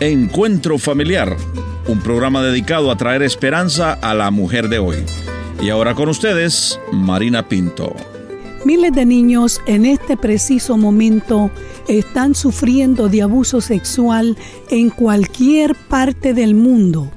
Encuentro Familiar, un programa dedicado a traer esperanza a la mujer de hoy. Y ahora con ustedes, Marina Pinto. Miles de niños en este preciso momento están sufriendo de abuso sexual en cualquier parte del mundo.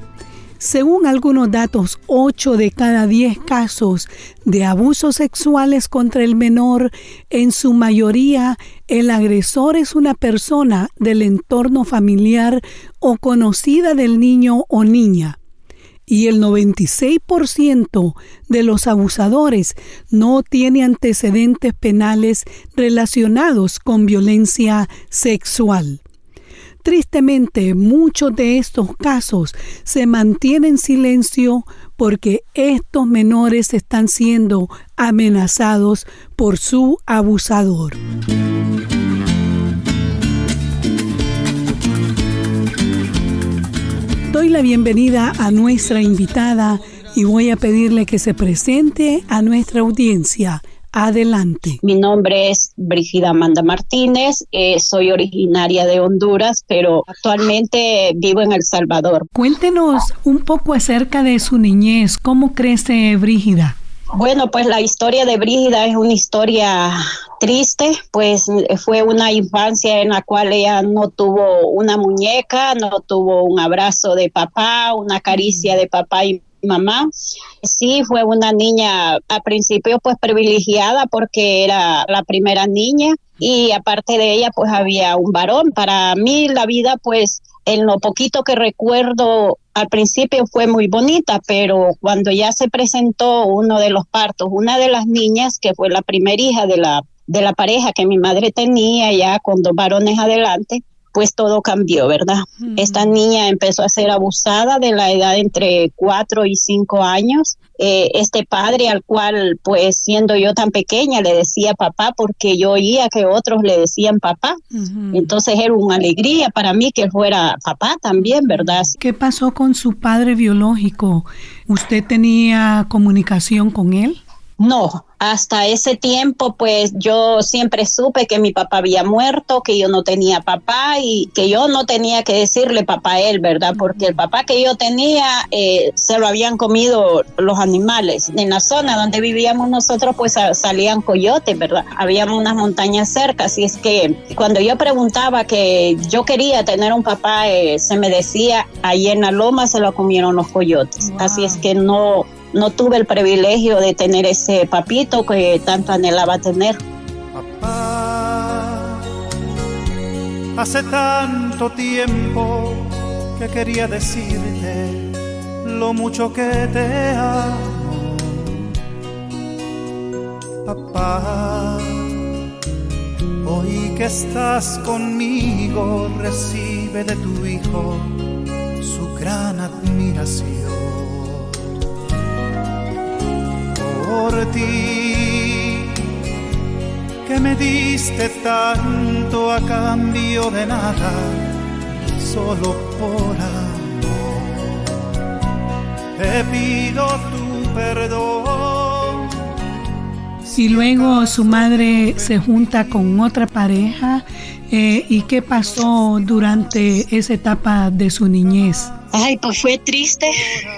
Según algunos datos, 8 de cada 10 casos de abusos sexuales contra el menor, en su mayoría, el agresor es una persona del entorno familiar o conocida del niño o niña. Y el 96% de los abusadores no tiene antecedentes penales relacionados con violencia sexual. Tristemente, muchos de estos casos se mantienen en silencio porque estos menores están siendo amenazados por su abusador. Doy la bienvenida a nuestra invitada y voy a pedirle que se presente a nuestra audiencia. Adelante. Mi nombre es Brígida Amanda Martínez, soy originaria de Honduras, pero actualmente vivo en El Salvador. Cuéntenos un poco acerca de su niñez. ¿Cómo crece Brígida? Bueno, pues la historia de Brígida es una historia triste, pues fue una infancia en la cual ella no tuvo una muñeca, no tuvo un abrazo de papá, una caricia de papá y mamá. Sí, fue una niña a principio pues privilegiada porque era la primera niña y aparte de ella pues había un varón. Para mí la vida pues en lo poquito que recuerdo al principio fue muy bonita, pero cuando ya se presentó uno de los partos, una de las niñas que fue la primera hija de la pareja que mi madre tenía ya con 2 varones adelante, pues todo cambió, ¿verdad? Esta niña empezó a ser abusada de la edad entre 4 y 5 años. Este padre al cual, pues siendo yo tan pequeña, le decía papá porque yo oía que otros le decían papá. Entonces era una alegría para mí que él fuera papá también, ¿verdad? ¿Qué pasó con su padre biológico? ¿Usted tenía comunicación con él? No, hasta ese tiempo pues yo siempre supe que mi papá había muerto, que yo no tenía papá y que yo no tenía que decirle papá a él, ¿verdad? Porque el papá que yo tenía se lo habían comido los animales. En la zona donde vivíamos nosotros pues salían coyotes, ¿verdad? Habíamos unas montañas cerca, así es que cuando yo preguntaba que yo quería tener un papá, se me decía, ahí en la loma se lo comieron los coyotes. Wow. Así es que no tuve el privilegio de tener ese papito que tanto anhelaba tener. Papá, hace tanto tiempo que quería decirte lo mucho que te amo. Papá, hoy que estás conmigo, recibe de tu hijo su gran admiración. Por ti, que me diste tanto a cambio de nada, solo por amor, te pido tu perdón. Y luego su madre se junta con otra pareja, ¿y qué pasó durante esa etapa de su niñez? Ay, pues fue triste,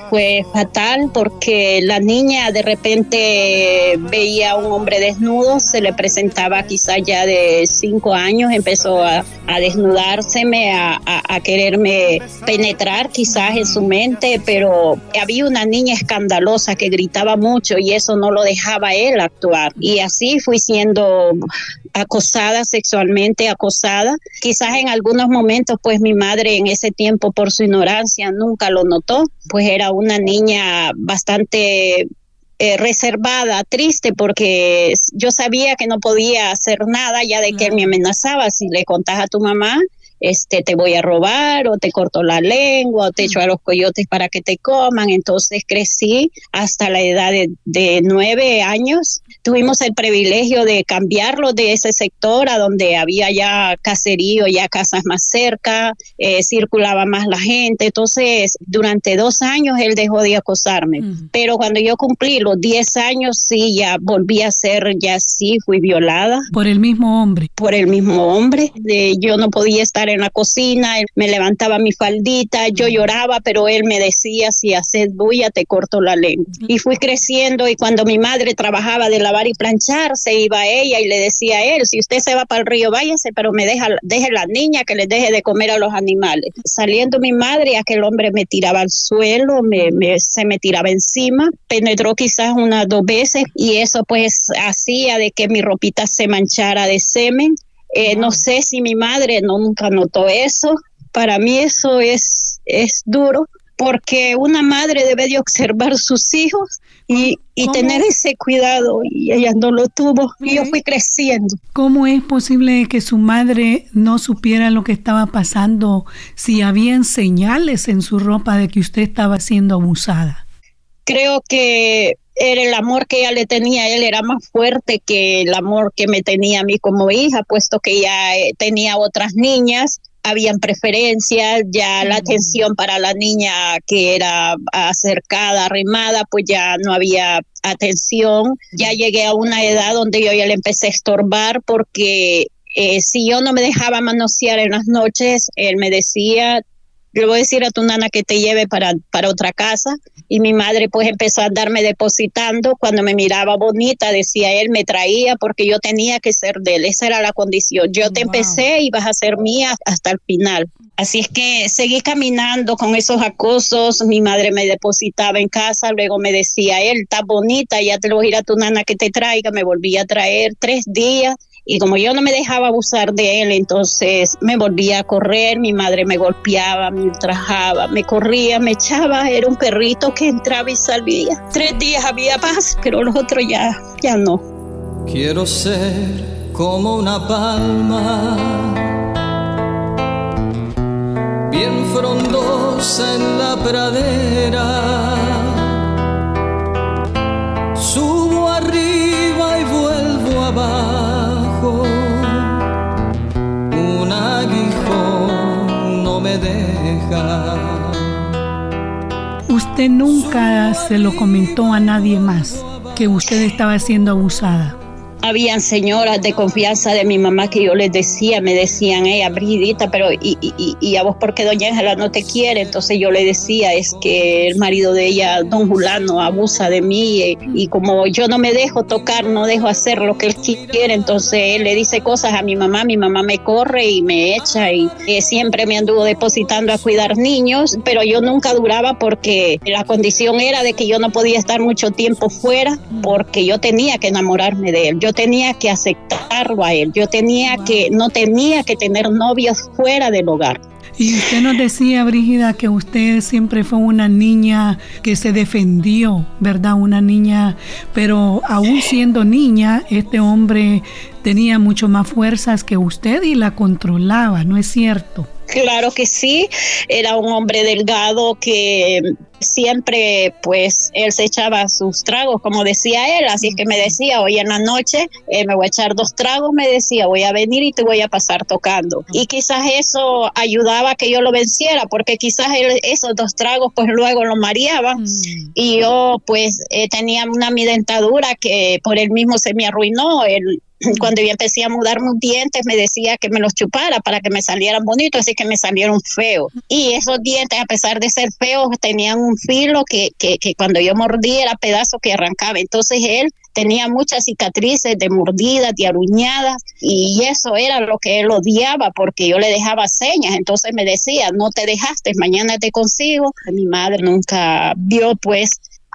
fue fatal porque la niña de repente veía a un hombre desnudo, se le presentaba quizás ya de 5 años, empezó a desnudárseme, a quererme penetrar quizás en su mente, pero había una niña escandalosa que gritaba mucho y eso no lo dejaba él actuar. Y así fui siendo acosada sexualmente, quizás en algunos momentos pues mi madre en ese tiempo por su ignorancia nunca lo notó, pues era una niña bastante reservada, triste, porque yo sabía que no podía hacer nada ya de que él me amenazaba, si le contás a tu mamá, te voy a robar o te corto la lengua o te echo a los coyotes para que te coman. Entonces crecí hasta la edad de 9 años. Tuvimos el privilegio de cambiarlo de ese sector a donde había ya caserío, ya casas más cerca, circulaba más la gente. Entonces durante 2 años él dejó de acosarme. Pero cuando yo cumplí los 10 años, sí, ya volví a ser, ya sí fui violada. ¿Por el mismo hombre? Por el mismo hombre. Yo no podía estar estar en la cocina, él me levantaba mi faldita, yo lloraba, pero él me decía, si haces bulla te corto la lengua. Y fui creciendo, y cuando mi madre trabajaba de lavar y planchar, se iba ella y le decía a él, si usted se va para el río, váyase, pero deje la niña que les deje de comer a los animales. Saliendo mi madre, aquel hombre me tiraba al suelo, se me tiraba encima, penetró quizás 1 o 2 veces, y eso pues hacía de que mi ropita se manchara de semen. No sé si mi madre nunca notó eso. Para mí eso es duro, porque una madre debe de observar sus hijos y tener ese cuidado, y ella no lo tuvo, y yo fui creciendo. ¿Cómo es posible que su madre no supiera lo que estaba pasando si habían señales en su ropa de que usted estaba siendo abusada? Creo que era el amor que ella le tenía a él, era más fuerte que el amor que me tenía a mí como hija, puesto que ella tenía otras niñas, habían preferencias, ya la atención para la niña que era acercada, arrimada, pues ya no había atención. Ya llegué a una edad donde yo ya le empecé a estorbar, porque si yo no me dejaba manosear en las noches, él me decía, le voy a decir a tu nana que te lleve para otra casa. Y mi madre pues empezó a andarme depositando. Cuando me miraba bonita, decía él, me traía, porque yo tenía que ser de él. Esa era la condición. Yo te empecé y vas a ser mía hasta el final. Así es que seguí caminando con esos acosos. Mi madre me depositaba en casa, luego me decía él, estás bonita, ya te lo voy a ir a tu nana que te traiga. Me volvía a traer 3 días. Y como yo no me dejaba abusar de él, entonces me volvía a correr. Mi madre me golpeaba, me ultrajaba, me corría, me echaba. Era un perrito que entraba y salía. 3 días había paz, pero los otros ya no. Quiero ser como una palma, bien frondosa en la pradera. Subo arriba y vuelvo abajo, un aguijón no me deja. ¿Usted nunca se lo comentó a nadie más que usted estaba siendo abusada? Habían señoras de confianza de mi mamá que yo les decía, me decían, Brigidita, pero ¿y a vos por qué doña Ángela no te quiere? Entonces yo le decía, es que el marido de ella, don Julano, abusa de mí, y como yo no me dejo tocar, no dejo hacer lo que él quiere, entonces él le dice cosas a mi mamá me corre y me echa, y siempre me anduvo depositando a cuidar niños, pero yo nunca duraba, porque la condición era de que yo no podía estar mucho tiempo fuera, porque yo tenía que enamorarme de él. Yo tenía que aceptarlo a él. Yo no tenía que tener novios fuera del hogar. Y usted nos decía, Brígida, que usted siempre fue una niña que se defendió, ¿verdad? Una niña, pero aún siendo niña, este hombre tenía mucho más fuerzas que usted y la controlaba, ¿no es cierto? Claro que sí, era un hombre delgado que siempre pues él se echaba sus tragos, como decía él, así es que me decía, hoy en la noche me voy a echar 2 tragos, me decía, voy a venir y te voy a pasar tocando. Y quizás eso ayudaba a que yo lo venciera, porque quizás esos 2 tragos pues luego lo mareaban. Y yo pues tenía mi dentadura que por él mismo se me arruinó. Cuando yo empecé a mudarme los dientes, me decía que me los chupara para que me salieran bonitos, así que me salieron feos. Y esos dientes, a pesar de ser feos, tenían un filo que cuando yo mordía era pedazo que arrancaba. Entonces él tenía muchas cicatrices de mordidas, de aruñadas, y eso era lo que él odiaba, porque yo le dejaba señas. Entonces me decía, no te dejaste, mañana te consigo. Mi madre nunca vio pues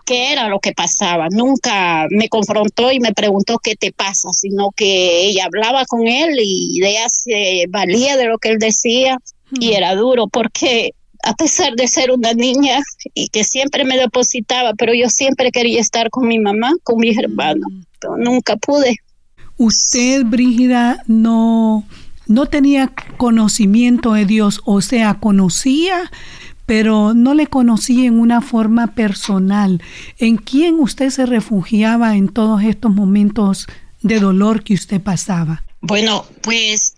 qué era lo que pasaba, nunca me confrontó y me preguntó qué te pasa, sino que ella hablaba con él y ella se valía de lo que él decía. Y era duro, porque a pesar de ser una niña y que siempre me depositaba, pero yo siempre quería estar con mi mamá, con mis hermanos, pero nunca pude. Usted, Brígida, no tenía conocimiento de Dios, o sea, conocía, pero no le conocía en una forma personal. ¿En quién usted se refugiaba en todos estos momentos de dolor que usted pasaba? Bueno, pues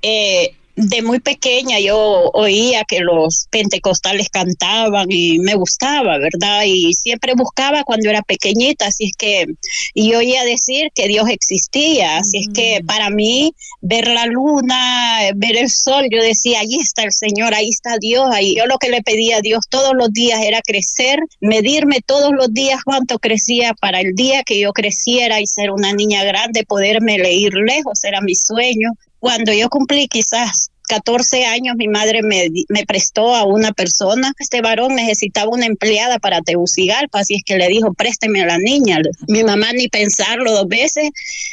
De muy pequeña yo oía que los pentecostales cantaban y me gustaba, ¿verdad? Y siempre buscaba cuando era pequeñita, así es que, y oía decir que Dios existía, así es que para mí ver la luna, ver el sol, yo decía, ahí está el Señor, ahí está Dios, ahí. Yo lo que le pedía a Dios todos los días era crecer, medirme todos los días cuánto crecía para el día que yo creciera y ser una niña grande, poderme ir lejos, era mi sueño. Cuando yo cumplí quizás 14 años, mi madre me prestó a una persona. Este varón necesitaba una empleada para Tegucigalpa, así es que le dijo, présteme a la niña. Mi mamá ni pensarlo 2 veces,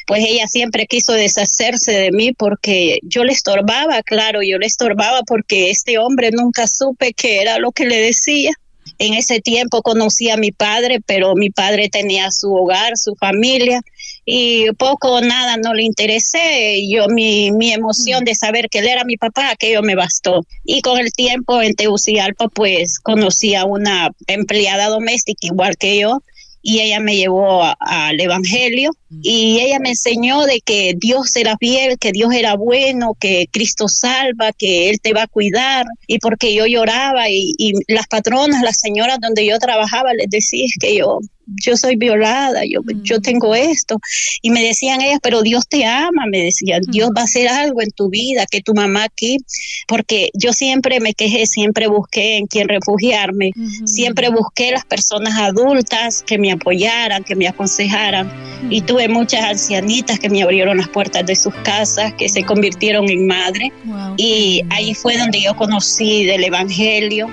pues ella siempre quiso deshacerse de mí porque yo le estorbaba, claro, yo le estorbaba porque este hombre nunca supe qué era lo que le decía. En ese tiempo conocí a mi padre, pero mi padre tenía su hogar, su familia, y poco o nada no le interesé. Yo mi emoción de saber que él era mi papá, aquello me bastó. Y con el tiempo en Tegucigalpa, pues conocí a una empleada doméstica igual que yo, y ella me llevó al Evangelio y ella me enseñó de que Dios era fiel, que Dios era bueno, que Cristo salva, que Él te va a cuidar. Y porque yo lloraba y las patronas, las señoras donde yo trabajaba, les decía que yo soy violada, yo tengo esto. Y me decían ellas, pero Dios te ama, me decían, Dios va a hacer algo en tu vida, que tu mamá aquí, porque yo siempre me quejé, siempre busqué en quién refugiarme, siempre busqué las personas adultas que me apoyaran, que me aconsejaran, y tuve muchas ancianitas que me abrieron las puertas de sus casas, que se convirtieron en madre, y ahí fue donde yo conocí del Evangelio.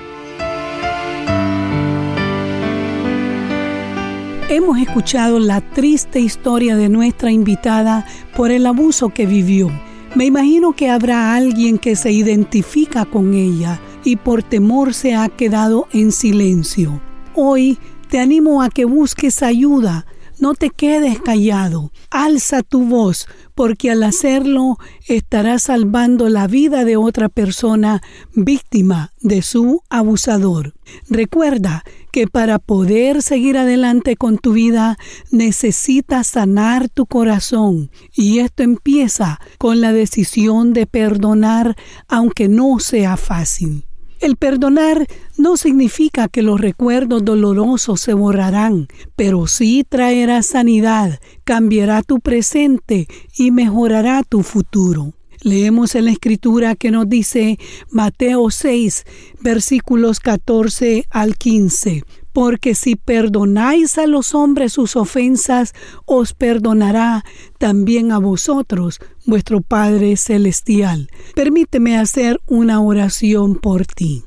Hemos escuchado la triste historia de nuestra invitada por el abuso que vivió. Me imagino que habrá alguien que se identifica con ella y por temor se ha quedado en silencio. Hoy te animo a que busques ayuda. No te quedes callado. Alza tu voz, porque al hacerlo estarás salvando la vida de otra persona víctima de su abusador. Recuerda que para poder seguir adelante con tu vida necesitas sanar tu corazón, y esto empieza con la decisión de perdonar, aunque no sea fácil. El perdonar no significa que los recuerdos dolorosos se borrarán, pero sí traerá sanidad, cambiará tu presente y mejorará tu futuro. Leemos en la Escritura que nos dice Mateo 6, versículos 14 al 15. Porque si perdonáis a los hombres sus ofensas, os perdonará también a vosotros, vuestro Padre Celestial. Permíteme hacer una oración por ti.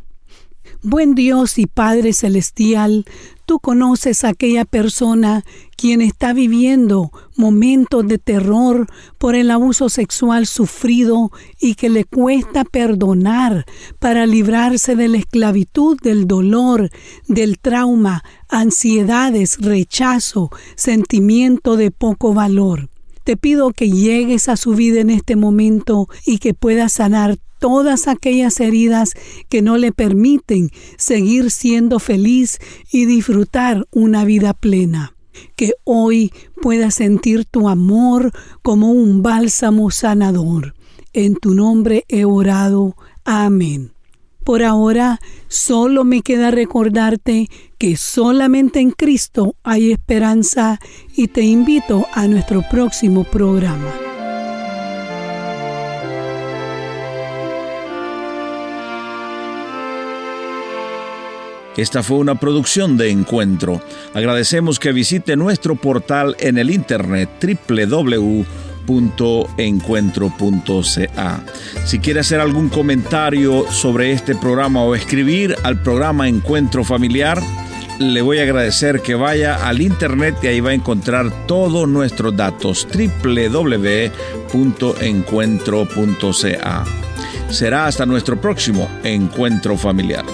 Buen Dios y Padre Celestial, tú conoces a aquella persona quien está viviendo momentos de terror por el abuso sexual sufrido y que le cuesta perdonar para librarse de la esclavitud, del dolor, del trauma, ansiedades, rechazo, sentimiento de poco valor. Te pido que llegues a su vida en este momento y que puedas sanar todas aquellas heridas que no le permiten seguir siendo feliz y disfrutar una vida plena. Que hoy pueda sentir tu amor como un bálsamo sanador. En tu nombre he orado. Amén. Por ahora, solo me queda recordarte que solamente en Cristo hay esperanza y te invito a nuestro próximo programa. Esta fue una producción de Encuentro. Agradecemos que visite nuestro portal en el internet www.encuentro.ca. Si quiere hacer algún comentario sobre este programa o escribir al programa Encuentro Familiar, le voy a agradecer que vaya al internet y ahí va a encontrar todos nuestros datos, www.encuentro.ca. Será hasta nuestro próximo Encuentro Familiar.